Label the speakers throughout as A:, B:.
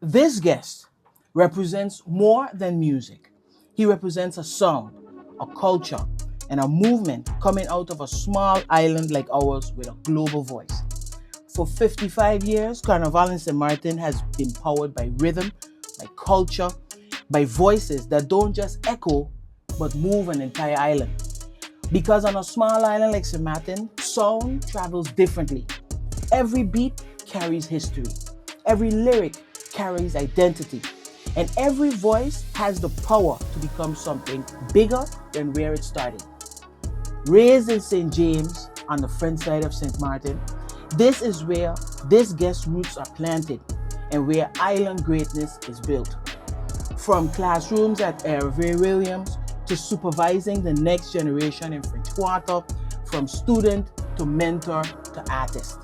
A: This guest represents more than music. He represents a sound, a culture, and a movement coming out of a small island like ours with a global voice. For 55 years, Carnival in St. Martin has been powered by rhythm, by culture, by voices that don't just echo, but move an entire island. Because on a small island like St. Martin, sound travels differently. Every beat carries history. Every lyric carries identity. And every voice has the power to become something bigger than where it started. Raised in St. James on the French side of St. Martin, this is where this guest's roots are planted and where island greatness is built. From classrooms at Hervé Williams to supervising the next generation in French Quarter, from student to mentor to artist.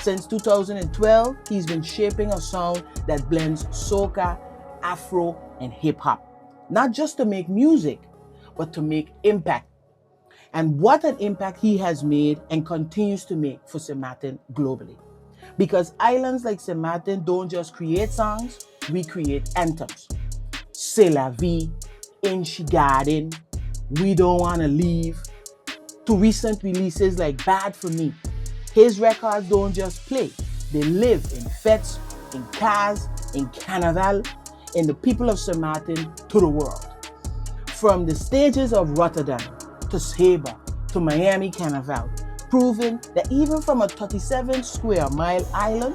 A: Since 2012, he's been shaping a sound that blends soca, Afro, and hip-hop. Not just to make music, but to make impact. And what an impact he has made and continues to make for St. Martin globally. Because islands like St. Martin don't just create songs, we create anthems. C'est la vie, In She Garden, We Don't Wanna Leave, to recent releases like Bad For Me. His records don't just play, they live in fêtes, in cars, in Carnival, in the people of St. Martin to the world. From the stages of Rotterdam to Saba to Miami Carnival, proving that even from a 37 square mile island,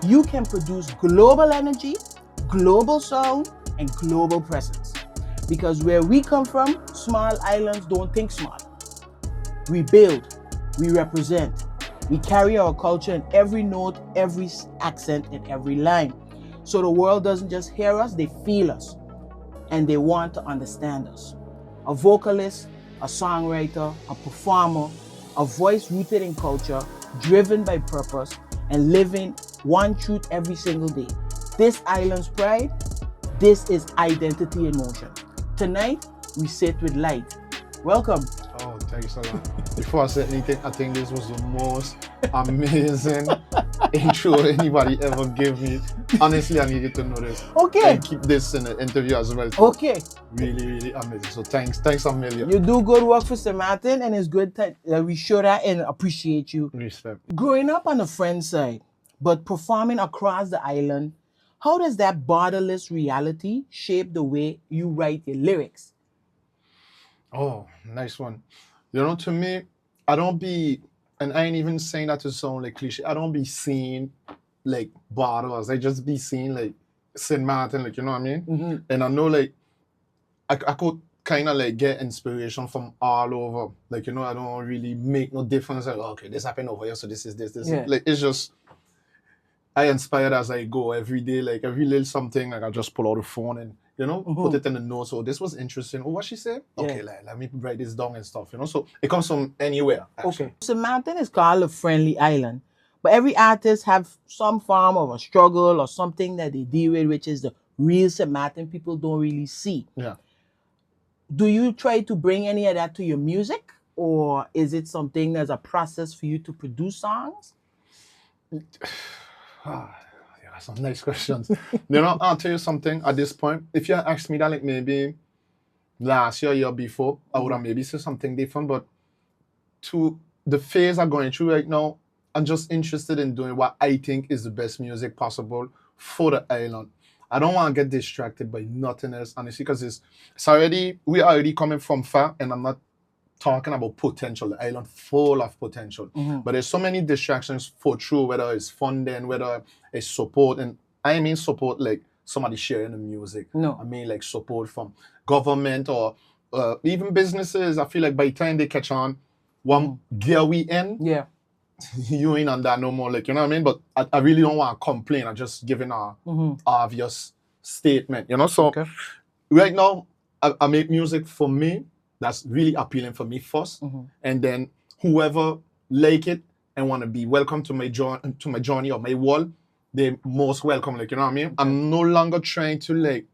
A: you can produce global energy, global sound, and global presence. Because where we come from, small islands don't think small. We build, we represent, we carry our culture in every note, every accent, and every line. So the world doesn't just hear us, they feel us. And they want to understand us. A vocalist, a songwriter, a performer, a voice rooted in culture, driven by purpose, and living one truth every single day. This island's pride, this is identity in motion. Tonight, we sit with Lyte. Welcome.
B: Oh, thanks a lot. Before I said anything, I think this was the most amazing intro anybody ever gave me. Honestly, I needed to know this.
A: Okay.
B: And keep this in the interview as well.
A: Okay.
B: Really, really amazing. So thanks a million.
A: You do good work for St. Martin, and it's good that we show that and appreciate you.
B: Respect.
A: Growing up on the French side, but performing across the island, how does that borderless reality shape the way you write your lyrics?
B: Oh, nice one. You know, to me, I don't be, and I ain't even saying that to sound like cliche, I don't be seeing like borders. I just be seeing like St. Martin, like, you know what I mean?
A: Mm-hmm.
B: And I know like, I could kind of like get inspiration from all over. Like, you know, I don't really make no difference. Like, okay, this happened over here, so this is this.
A: Yeah.
B: Like, it's just, I inspired as I go every day. Like, every little something, like, I just pull out the phone and, you know, put it in the notes. Oh, this was interesting. Oh, what she said? Okay,
A: Yeah.
B: like, let me write this down and stuff, you know? So, it comes from anywhere, actually.
A: Okay. St. Martin is called a friendly island, but every artist have some form of a struggle or something that they deal with, which is the real St. Martin people don't really see.
B: Yeah.
A: Do you try to bring any of that to your music, or is it something that's a process for you to produce songs?
B: Yeah, some nice questions. You know, I'll tell you something at this point. If you asked me that, like, maybe last year before, I would have maybe said something different. But to the phase I'm going through right now, I'm just interested in doing what I think is the best music possible for the island. I don't want to get distracted by nothing else, honestly, because we're already coming from far, and I'm not talking about potential. The island full of potential. But there's so many distractions for true, whether it's funding, whether it's support. And I mean support like somebody sharing the music.
A: No.
B: I mean like support from government or even businesses. I feel like by the time they catch on, one gear we in,
A: Yeah.
B: you ain't on that no more. Like, you know what I mean? But I really don't want to complain. I'm just giving a obvious statement, you know? So right now, I make music for me. That's really appealing for me first. And then whoever like it and want to be welcome to my journey or my world, they're most welcome. Like, you know what I mean? I'm no longer trying to like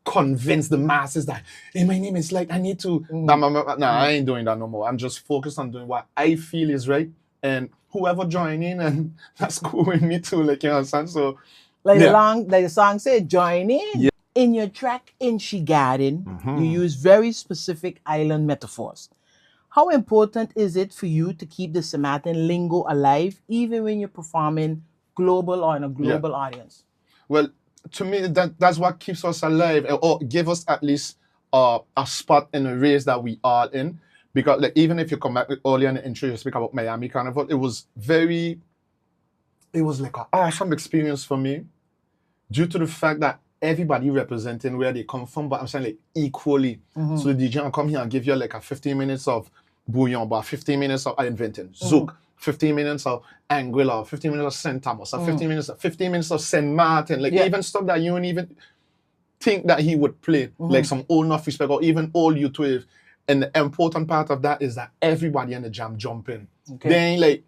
B: convince the masses that, hey, my name is like, I need to. I ain't doing that no more. I'm just focused on doing what I feel is right. And whoever join in, and that's cool with me too. Like, you understand? So
A: Like
B: Yeah.
A: the song said, join in.
B: Yeah.
A: In your track In She Garden,
B: Mhm.
A: you use very specific island metaphors. How important is it for you to keep the Samaritan lingo alive even when you're performing global or in a global audience?
B: Well, to me, that's what keeps us alive, or give us at least a spot in the race that we are in. Because like even if you come back earlier in the intro, you speak about Miami Carnival, it was like an awesome experience for me due to the fact that everybody representing where they come from, but I'm saying like equally.
A: Mhm.
B: So the DJ can come here and give you like a 15 minutes of bouillon, but 15 minutes of inventing, Zouk, 15 minutes of Anguilla, 15 minutes of Saint Thomas, 15 minutes of Saint Martin, like
A: Yeah.
B: even stuff that you don't even think that he would play, like some old enough respect or even old youth wave. And the important part of that is that everybody in the jam jump in.
A: Okay.
B: They ain't like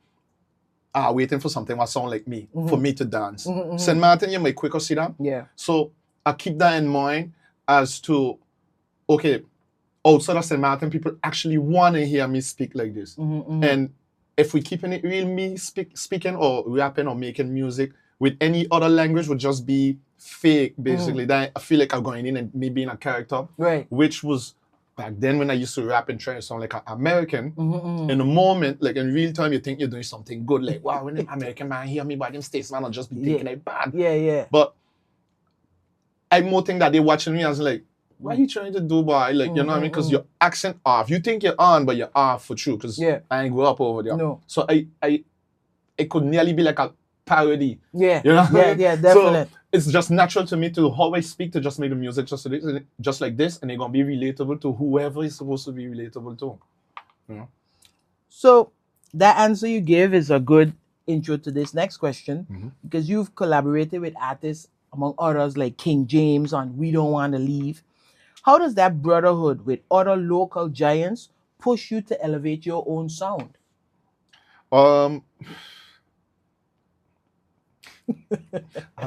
B: waiting for something that sound like me for me to dance. Saint Martin, you might quicker see that.
A: Yeah.
B: So I keep that in mind as to, okay, outside of St. Martin, people actually want to hear me speak like this. And if we keeping it real, me speaking or rapping or making music with any other language would just be fake, basically. Then I feel like I'm going in and me being a character,
A: Right.
B: which was back then when I used to rap and try to sound like an American. In the moment, like in real time, you think you're doing something good. Like, wow, when an American man hear me, but them States man will just be thinking like bad.
A: Yeah.
B: But I more think that they watching me as like, what are you trying to do, boy? Like, you know what I mean? Because your accent off. You think you're on, but you're off for true. Because I ain't grow up over there.
A: No.
B: So it could nearly be like a parody.
A: Yeah.
B: You know what I mean?
A: Yeah, definitely.
B: So it's just natural to me to how I speak to just make the music just like this, and they're gonna be relatable to whoever is supposed to be relatable to. You know?
A: So that answer you give is a good intro to this next question because you've collaborated with artists among others like King James on We Don't Want to Leave. How does that brotherhood with other local giants push you to elevate your own sound?
B: I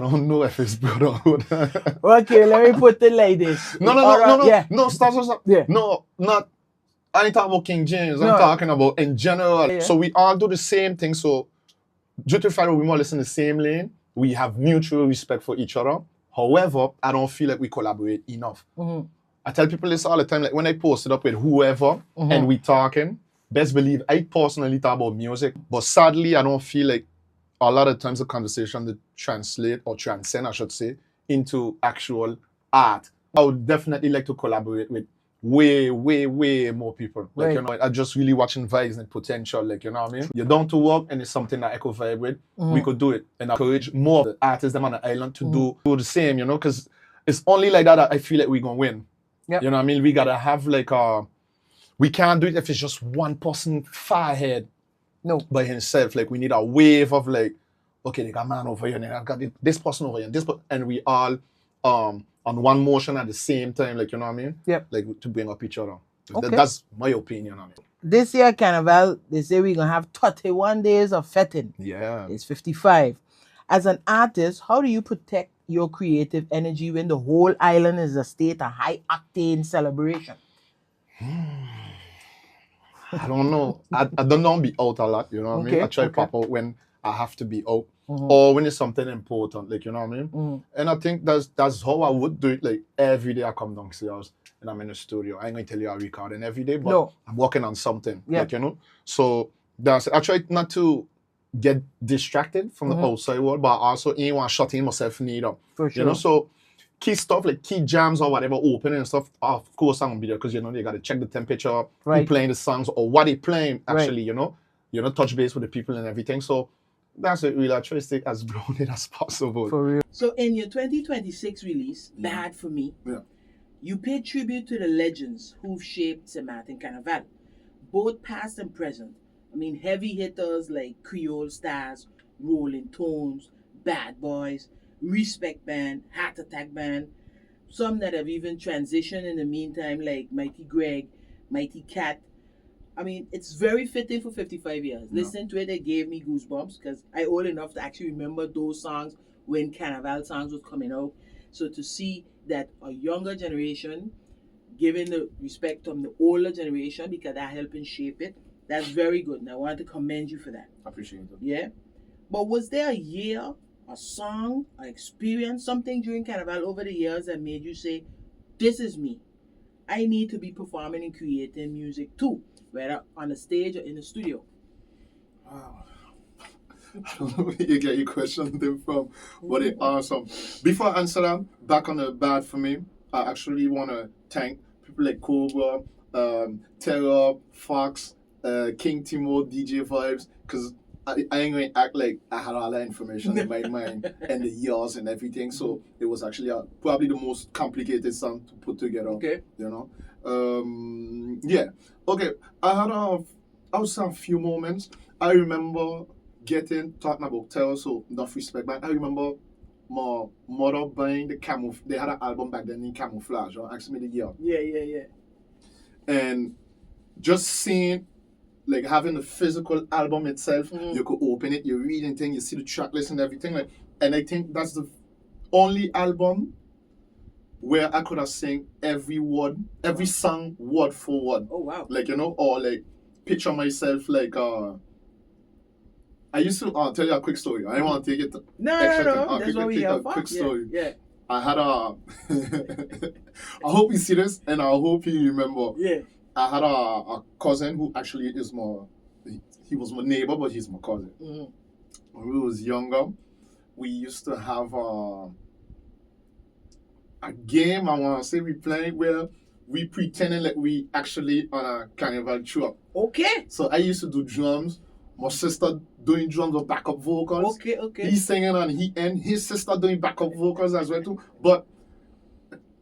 B: don't know if it's brotherhood.
A: Okay, let me put it like this.
B: No, stop.
A: Yeah.
B: No, not. I ain't talking about King James.
A: No.
B: I'm talking about in general.
A: Yeah.
B: So we all do the same thing. So due to the fact that we more listen the same lane, we have mutual respect for each other. However, I don't feel like we collaborate enough. I tell people this all the time. Like when I post it up with whoever and we talking, best believe I personally talk about music. But sadly, I don't feel like a lot of times the conversation that translate or transcend, I should say, into actual art. I would definitely like to collaborate with way more people. Like, you know, I just really watching vibes and potential, like, you know what I mean? You're down to work and it's something that I could vibe with. We could do it. And I encourage more of the artists them on the island to do the same, you know, because it's only like that I feel like we're going to win.
A: Yep.
B: You know what I mean? We got to have like we can't do it if it's just one person far ahead.
A: No.
B: By himself. Like we need a wave of like, okay, they got man over here and I got this person over here and this person, and we all on one motion at the same time, like, you know what I mean?
A: Yep.
B: Like to bring up each other.
A: Okay.
B: That's my opinion on it.
A: This year Carnival, they say we're gonna have 31 days of fetting.
B: Yeah.
A: It's 55. As an artist, how do you protect your creative energy when the whole island is a state of high octane celebration?
B: I don't know. I don't know be out a lot, you know what I mean? I try to pop out when I have to be out. Or when it's something important, like, you know what I mean? And I think that's how I would do it. Like every day I come downstairs and I'm in the studio. I ain't gonna tell you I'm recording every day, but I'm working on something.
A: Yeah.
B: Like, you know? So I try not to get distracted from the outside world, but I also ain't want to shut in myself neither.
A: For sure.
B: You know, so key stuff like key jams or whatever open and stuff, of course I'm gonna be there because, you know, they gotta check the temperature, who playing the songs or what they playing actually, you know, touch base with the people and everything. So that's it really. I try to stay as grounded as possible.
A: For real. So in your 2026 release, Bad For Me, you paid tribute to the legends who've shaped St. Martin Carnival, both past and present. I mean, heavy hitters like Creole Stars, Rolling Tones, Bad Boys, Respect Band, Heart Attack Band, some that have even transitioned in the meantime like Mighty Greg, Mighty Cat. I mean, it's very fitting for 55 years. Listening to it gave me goosebumps because I old enough to actually remember those songs when Carnival songs was coming out. So to see that a younger generation giving the respect from the older generation because that helping shape it, that's very good. And I want to commend you for that.
B: I appreciate it.
A: Yeah. But was there a year a song, an experience, something during Carnival over the years that made you say, this is me. I need to be performing and creating music too, whether on the stage or in the studio.
B: Wow. I don't know where you get your questions them from, but they awesome. Before I answer that, back on the bat for me, I actually want to thank people like Cobra, Terror, Fox, King Timo, DJ Vibes, because I ain't going to act like I had all that information in my mind and the years and everything. So it was actually probably the most complicated song to put together.
A: Okay.
B: You know? Yeah. Okay. I would say a few moments. I remember talking about Terror, so enough respect, but I remember my mother buying they had an album back then in Camouflage, or ask me the year.
A: Yeah.
B: And just seeing, like, having the physical album itself, you could open it, you're reading things, you see the track list and everything, like, and I think that's the only album where I could have sang every word, every song word for word.
A: Oh wow.
B: Like, or like picture myself like I used to tell you a quick story. I don't want to take it.
A: No. That's what we have.
B: Quick story.
A: Yeah.
B: I had a. I hope you see this, and I hope you remember.
A: Yeah.
B: I had a cousin who actually is he was my neighbor, but he's my cousin. When we was younger, we used to have a game. I want to say we playing where we pretending like we actually on a carnival trip.
A: Okay.
B: So I used to do drums. My sister doing drums or backup vocals.
A: Okay.
B: He's singing and his sister doing backup vocals as well too. But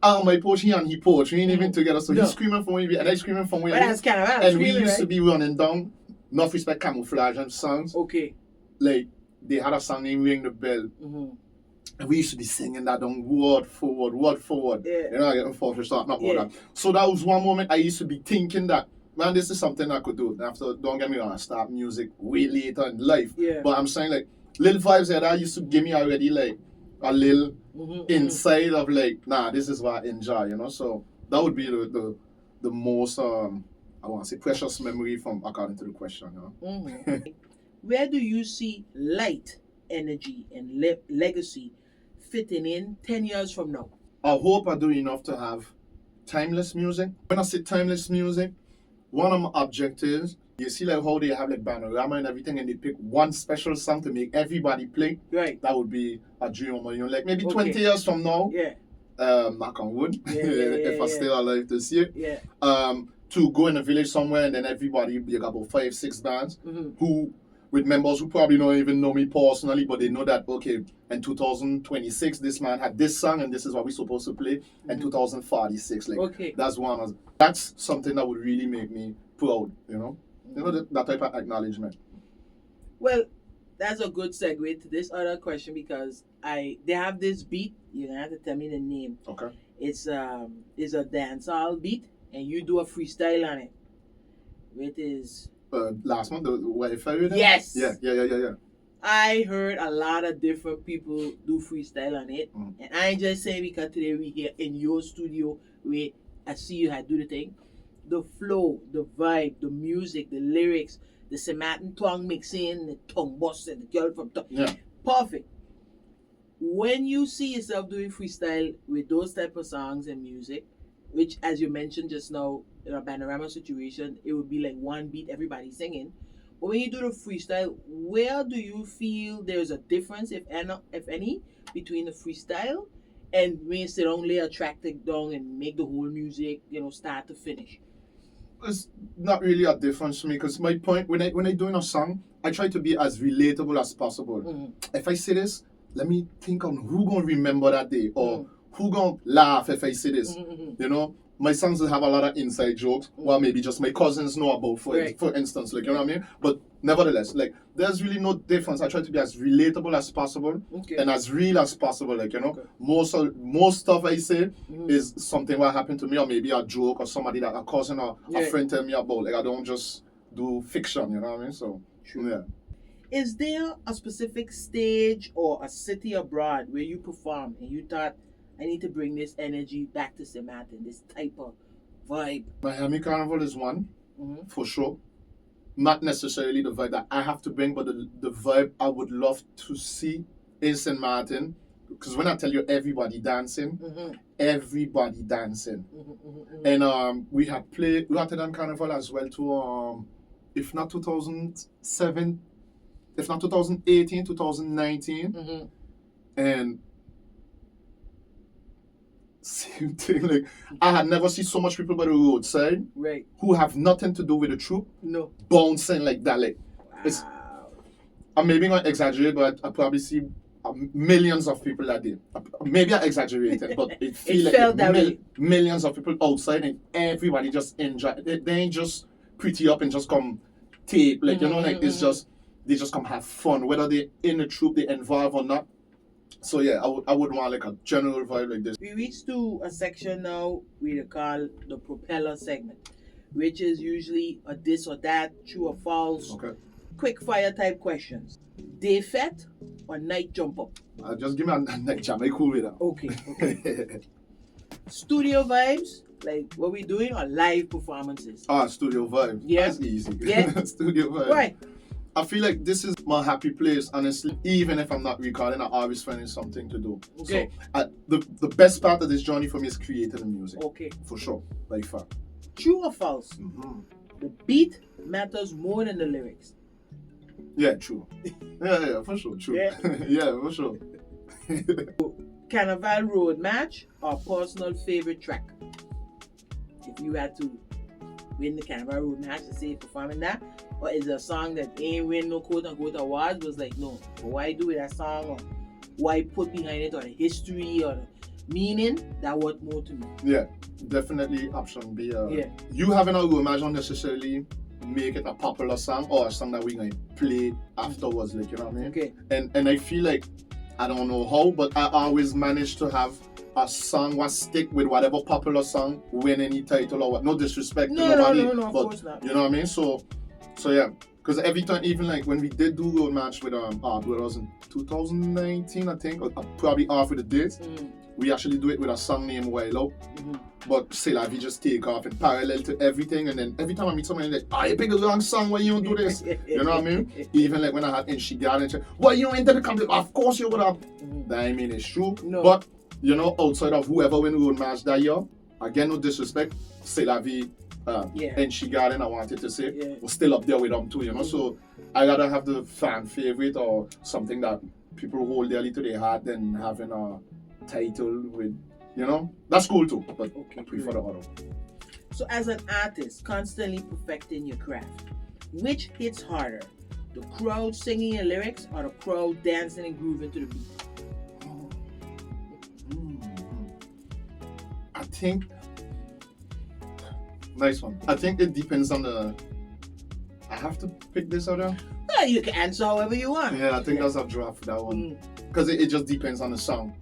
B: my poetry and he poetry ain't even together. So he's screaming from where and I screaming from where.
A: But that's kind of
B: and we used to be running down Enough Respect Camouflage and songs.
A: Okay.
B: Like they had a song named Ring the Bell. And we used to be singing that down word for word.
A: Yeah.
B: You know, I get forced to start not about that. So that was one moment I used to be thinking that, man, this is something I could do. After, don't get me wrong, I start music way later in life.
A: Yeah.
B: But I'm saying, like, little vibes that used to give me already, like, a little inside of, like, nah, this is what I enjoy, you know? So that would be the most, I want to say, precious memory from, according to the question, you know?
A: Where do you see Lyte, energy, and legacy fitting in 10 years from now?
B: I hope I do enough to have timeless music. When I say timeless music, one of my objectives, you see like how they have like Panorama and everything, and they pick one special song to make everybody play.
A: Right.
B: That would be a dream of mine. Like maybe 20 years from now.
A: Yeah.
B: Knock on wood. If I still alive to see it.
A: Yeah.
B: To go in a village somewhere and then everybody, you got about 5-6 bands who with members who probably don't even know me personally, but they know that, okay, in 2026, this man had this song and this is what we're supposed to play. In 2046, like, that's something that would really make me proud, you know? You know, that type of acknowledgement.
A: Well, that's a good segue to this other question because they have this beat. You're gonna have to tell me the name.
B: Okay.
A: It's a dancehall beat, and you do a freestyle on it. It is.
B: Last month, the Wi-Fi.
A: Yes.
B: Yeah.
A: I heard a lot of different people do freestyle on it, and I ain't just saying because today we here in your studio where I see you had do the thing. The flow, the vibe, the music, the lyrics, the Sematin tongue mixing, the tongue busting, the girl from tongue.
B: Yeah.
A: Perfect. When you see yourself doing freestyle with those type of songs and music, which as you mentioned just now, in a Panorama situation, it would be like one beat, everybody singing. But when you do the freestyle, where do you feel there's a difference, if any, between the freestyle and when you sit down, lay a track down and make the whole music, start to finish?
B: It's not really a difference to me because my point when I doing a song, I try to be as relatable as possible. If I say this, let me think on who gonna remember that day or who gonna laugh if I say this. You know, my songs will have a lot of inside jokes. Well, maybe just my cousins know about, for instance, like, you know what I mean? But nevertheless, like, there's really no difference. I try to be as relatable as possible and as real as possible. Like, you know, most stuff I say is something what happened to me, or maybe a joke or somebody that a cousin or a friend tell me about. Like, I don't just do fiction, you know what I mean? So, yeah.
A: Is there a specific stage or a city abroad where you perform and you thought, I need to bring this energy back to Sematin, this type of vibe?
B: Miami Carnival is one, for sure. Not necessarily the vibe that I have to bring, but the vibe I would love to see in St. Martin, because when I tell you everybody dancing, everybody dancing. And we had Rotterdam Carnival as well to if not 2007, if not 2018, 2019. And same thing, like I had never seen so much people by the roadside who have nothing to do with the troop bouncing like that. Like it's, I'm maybe not exaggerating, but I probably see millions of people that day. Maybe I exaggerated, but it feels like millions of people outside and everybody just enjoy. They ain't just pretty up and just come tape, like you know, like it's just they just come have fun, whether they in the troop, they involved or not. So yeah, I would want like a general vibe like this.
A: We reached to a section now we call the propeller segment, which is usually a this or that, true or false, quick fire type questions. Day fet or night jump up?
B: Just give me a night jam. I'm cool with that.
A: Okay. Studio vibes, like what we doing, or live performances?
B: Studio vibes.
A: Yeah.
B: That's easy.
A: Yeah.
B: Studio vibes.
A: Right.
B: I feel like this is my happy place, honestly. Even if I'm not recording, I always finding something to do.
A: Okay.
B: So the best part of this journey for me is creating the music.
A: Okay.
B: For sure. By far.
A: True or false? The beat matters more than the lyrics.
B: Yeah, true. Yeah, for sure. True.
A: Yeah.
B: Yeah, for sure.
A: Carnival road match or personal favorite track? If you had to win the Carnival road match to say performing that, or is it a song that ain't win no quote unquote awards, was like, no, but why do that song, or why put behind it, or the history or the meaning, that worth more to me?
B: Yeah, definitely option B.
A: Yeah.
B: You having a road match don't necessarily make it a popular song or a song that we're going to play afterwards, like, you know what I mean?
A: Okay.
B: And I feel like, I don't know how, but I always manage to have a song what stick with whatever popular song win any title or what. No disrespect to nobody,
A: no,
B: but
A: of course not.
B: you know what I mean? So yeah, because every time, even like when we did do road match with it was in 2019, I think, or probably off with the dates. We actually do it with a song named Wild Out. But say like we just take off in parallel to everything, and then every time I meet somebody like, you pick the wrong song, why you don't do this? You know what I mean? Even like when I had in she got and why you don't enter the company? Of course you would have. That I mean it's true.
A: No.
B: But you know, outside of whoever win road match that year, again no disrespect, say la vie and she got in, I wanted to say, was still up there with them too, you know. So I gotta have the fan favorite or something that people hold dearly to their heart than having a title with, you know, that's cool too, but I prefer the other.
A: So as an artist constantly perfecting your craft, which hits harder? The crowd singing your lyrics or the crowd dancing and grooving to the beat?
B: I think, nice one. I think it depends on the, I have to pick this out there?
A: Well, you can answer however you want.
B: Yeah, I think that's a draft, that one. Because it just depends on the song,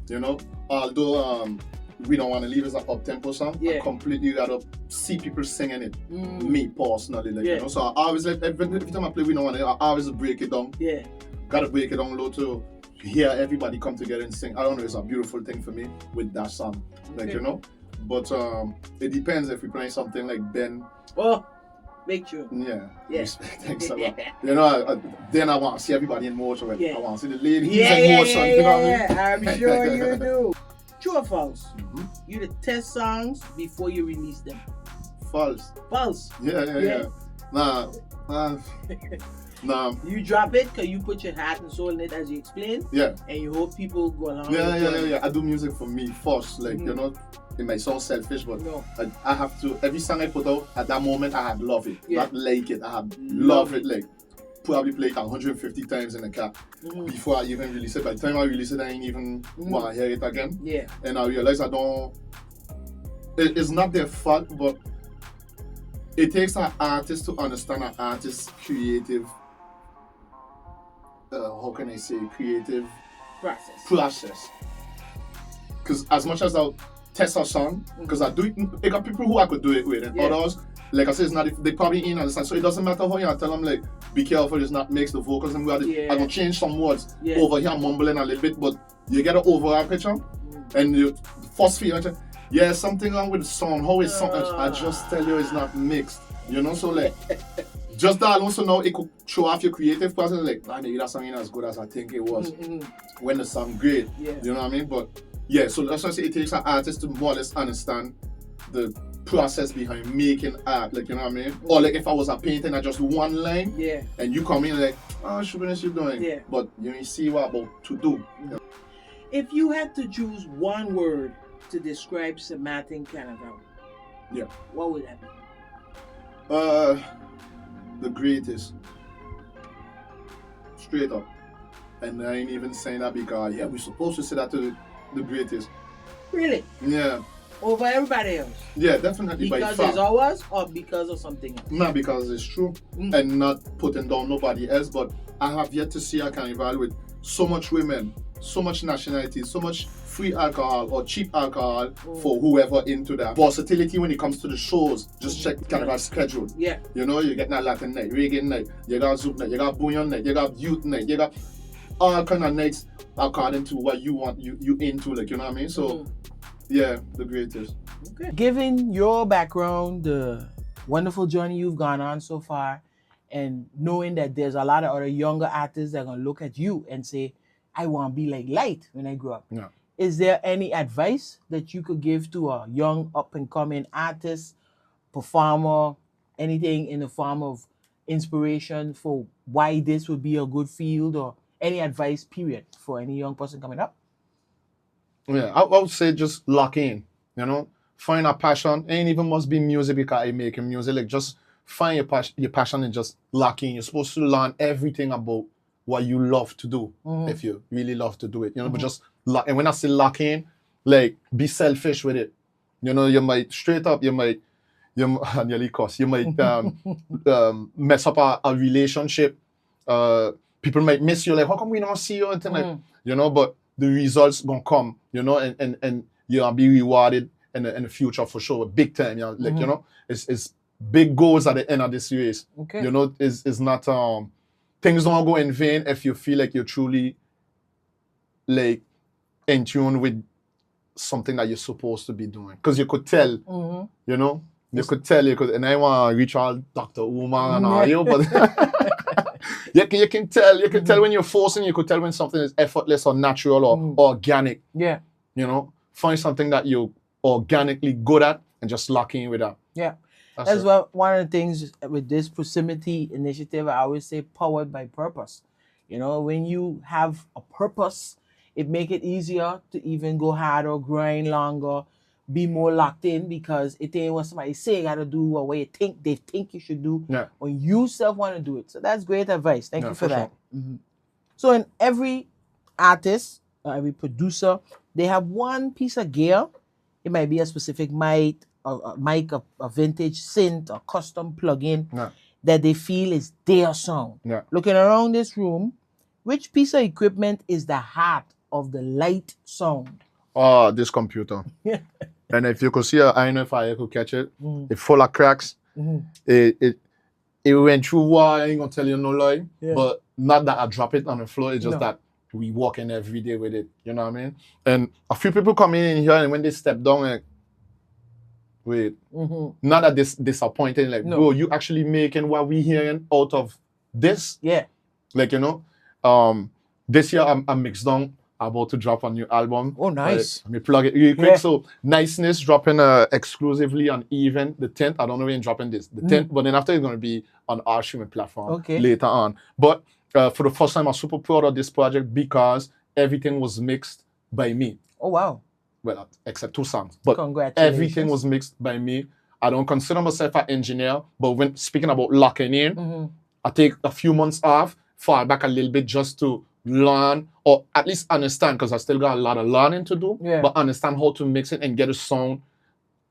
B: you know? Although we don't want to leave it as an up-tempo song, I completely gotta see people singing it, me personally, like, you know? So I always, like, every time I play We Don't Want It, I always break it down.
A: Yeah.
B: Gotta break it down low to hear everybody come together and sing. I don't know, it's a beautiful thing for me with that song, like, you know? But it depends if we play something like Ben.
A: Oh, make sure.
B: Yeah. Respect. Thanks a lot. You know, then I want to see everybody in motion. Right? I want to see the ladies in motion. You know what I mean?
A: I'm sure you do. True or false? You to test songs before you release them.
B: False.
A: False.
B: Yeah. Nah.
A: You drop it because you put your heart and soul in it, as you explained.
B: Yeah.
A: And you hope people go along.
B: Yeah. I do music for me first, like, you know. It might sound selfish, but I have to, every song I put out at that moment, I had love it, not like it. I had love it, like probably played 150 times in the car before I even release it. By the time I release it, I ain't even want to hear it again.
A: Yeah.
B: And I realize it's not their fault, but it takes an artist to understand an artist's creative, how can I say, creative process. Because as much as I'll test a song, because I do it, I got people who I could do it with, and others, like I said, it's not, they probably ain't understand. So it doesn't matter how you tell them, like, be careful, it's not mix the vocals, and I'm gonna change some words over here, mumbling a little bit, but you get an overall picture, and you first feel, something wrong with the sound, how is something, I just tell you it's not mixed, you know, so like, just that alone, so now it could show off your creative process. Like, man, maybe that song ain't as good as I think it was. When the song great,
A: Yeah.
B: you know what I mean? But yeah, so that's why I say it takes an artist to more or less understand the process behind making art, like, you know what I mean? Or like if I was a painting at just one line,
A: Yeah.
B: and you come in like, oh, what you doing?
A: Yeah.
B: But you ain't see what about to do.
A: If you had to choose one word to describe SXM Carnival,
B: Yeah.
A: what would that be?
B: The greatest. Straight up. And I ain't even saying that because we're supposed to say that to the greatest.
A: Really?
B: Yeah.
A: Over everybody else?
B: Yeah, definitely.
A: Because it's ours or because of something else?
B: Not because it's true and not putting down nobody else, but I have yet to see a carnival with so much women, so much nationality, so much free alcohol or cheap alcohol for whoever into that. Versatility when it comes to the shows, just check carnival schedule.
A: Yeah.
B: You know, you get that Latin night, reggae night, you got zouk night, you got bouillon night, you got youth night, you got all kind of nights according to what you want, you into, like, you know what I mean? So yeah, the greatest.
A: Okay. Given your background, the wonderful journey you've gone on so far, and knowing that there's a lot of other younger artists that are gonna look at you and say, I want to be like Lyte when I grow up.
B: Yeah.
A: Is there any advice that you could give to a young up and coming artist, performer, anything in the form of inspiration for why this would be a good field, or any advice period for any young person coming up?
B: Yeah, I would say just lock in, you know, find a passion. Ain't even must be music because I'm making music. Like, just find your passion and just lock in. You're supposed to learn everything about what you love to do if you really love to do it, you know. But just lock. And when I say lock in, like, be selfish with it. You know, you might nearly cost. You might mess up a relationship. People might miss you. Like, how come we don't see you? And like, you know, but the results gonna come, you know, and you'll be rewarded in the future for sure, big time. You know, like, you know, it's big goals at the end of this race.
A: Okay.
B: You know, it's not things don't go in vain if you feel like you're truly like in tune with something that you're supposed to be doing. Because you could tell, you know, you could, and I want to reach out Dr. Umar and all you, but you can tell when you're forcing, you could tell when something is effortless or natural or organic.
A: Yeah.
B: You know, find something that you're organically good at and just lock in with that.
A: Yeah.
B: That's
A: well, one of the things with this ProSXMity initiative, I always say powered by purpose. You know, when you have a purpose, it make it easier to even go harder, grind longer, be more locked in, because it ain't what somebody say you gotta do or what they think you should do, when you self want to do it. So that's great advice. Thank you for that.
B: Sure.
A: So in every artist, every producer, they have one piece of gear. It might be a specific mic, a vintage synth, a custom plugin that they feel is their sound. Looking around this room, which piece of equipment is the heart of the Lyte sound?
B: Oh, this computer. And if you could see, I don't know if I could catch it. It's full of cracks. It went through war. I ain't gonna tell you no lie. But not that I drop it on the floor. It's just that we walk in every day with it. You know what I mean? And a few people come in here, and when they step down, like, wait, not that this disappointing. Like, bro, you actually making what we hearing out of this? Yeah. Like, you know, this year I'm mixed down. About to drop a new album. Oh, nice. Let me plug it real quick. So, Niceness dropping exclusively on Even the 10th. I don't know when you're dropping this. The 10th, but then after it's going to be on our streaming platform later on. But for the first time, I'm super proud of this project because everything was mixed by me. Oh, wow. Well, except 2 songs. But congratulations. Everything was mixed by me. I don't consider myself an engineer, but when speaking about locking in, I take a few months off, fall back a little bit just to learn, or at least understand, because I still got a lot of learning to do, but understand how to mix it and get a sound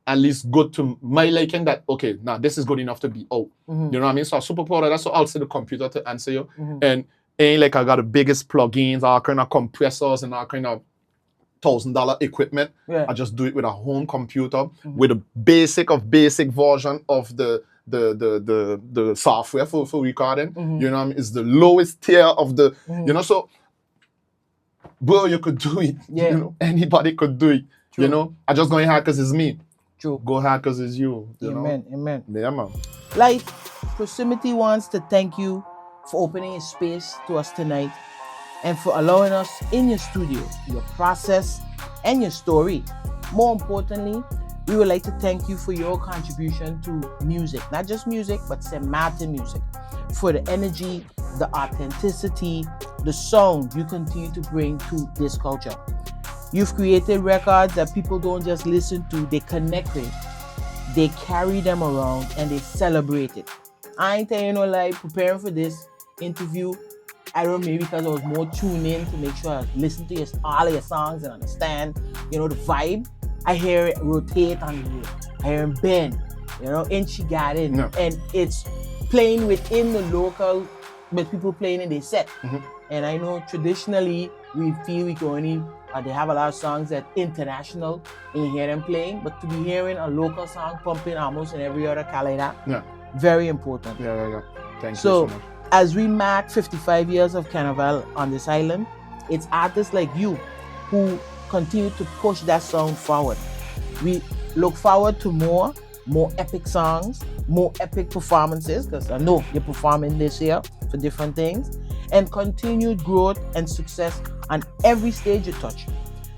B: at least good to my liking, that, okay, now this is good enough to be out. You know what I mean? So I'm super proud of that. So I'll say the computer to answer you. And ain't like I got the biggest plugins, all kind of compressors and all kind of $1,000 equipment. I just do it with a home computer with a basic version of the software for recording. You know what I mean? It's the lowest tier of the, you know, so, bro, you could do it. You know, anybody could do it. You know, I just going hard because it's me. Go hard because it's you. You know?
A: Amen.
B: Yeah, man.
A: Lyte, ProSXMity wants to thank you for opening a space to us tonight and for allowing us in your studio, your process, and your story. More importantly, we would like to thank you for your contribution to music, not just music, but SXM music, for the energy, the authenticity, the sound you continue to bring to this culture. You've created records that people don't just listen to, they connect with, they carry them around, and they celebrate it. I ain't telling you no lie, preparing for this interview, I don't know, maybe because I was more tuned in to make sure I listen to all of your songs and understand, the vibe. I hear it rotate on the road. I hear him bend, and she got in.
B: Yeah.
A: And it's playing within the local, but people playing in their set. And I know traditionally we feel we can only, they have a lot of songs that international and you hear them playing, but to be hearing a local song pumping almost in every other calendar, very important.
B: Yeah. Thank you
A: So
B: so much.
A: as we mark 55 years of Carnival on this island, it's artists like you who continue to push that sound forward. We look forward to more epic songs, more epic performances, because I know you're performing this year for different things, and continued growth and success on every stage you touch.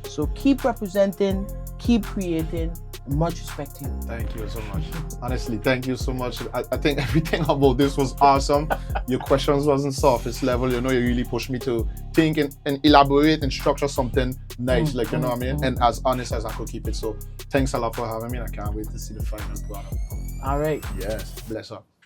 A: So keep representing, keep creating. Much respect to you.
B: Thank you so much. Honestly, thank you so much. I think everything about this was awesome. Your questions wasn't surface level. You really pushed me to think and elaborate and structure something nice, what I mean? And as honest as I could keep it. So thanks a lot for having me. I can't wait to see the final product.
A: All right.
B: Yes. Bless up.